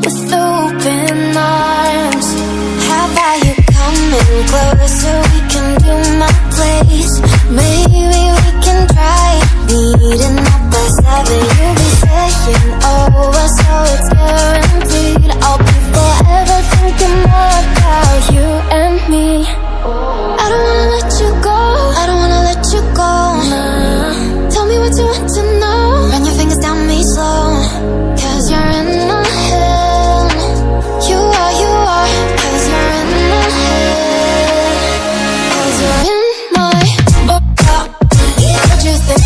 with open arms. How about you coming closer? We can do my place. Maybe we can try meeting up by 7. You'll be saying over, so it's guaranteed. I'll be forever thinking more about you and me. I don't wanna let you go, I don't wanna let you go. Tell me what you want to know. Run your fingers down me slow, 'cause you're in my head. You are, 'cause you're in my head. 'Cause you're in my what you think?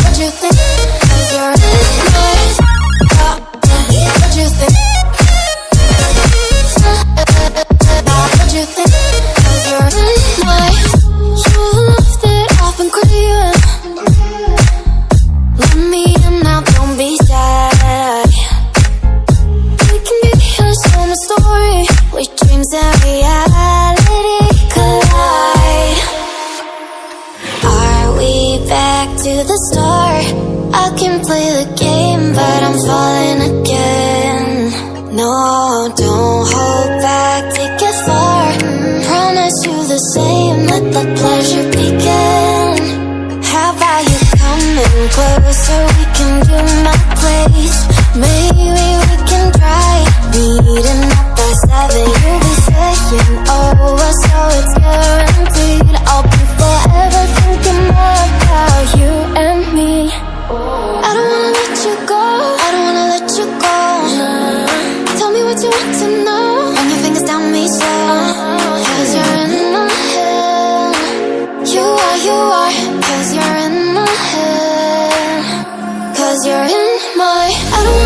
What you think? 'Cause you're in my what you think? What you think? 'Cause you're in my you left it off and craving. Let me in now, don't be shy. We can be here, showing a story where dreams and reality collide. Are we back to the start? I can play the game, but I'm falling again. No, don't hold back, take it far. Promise you the same, let the pleasure begin. How about you coming closer? We can do my place. Maybe we can try meeting up by 7. You'll be saying over, so it's guaranteed. I'll be forever thinking more about you and me. I don't wanna let you go, I don't wanna let you go. Tell me what you want to know. Run your fingers down me slow, 'cause you're in my head. You are, 'cause you're in my head. 'Cause you're in my I don't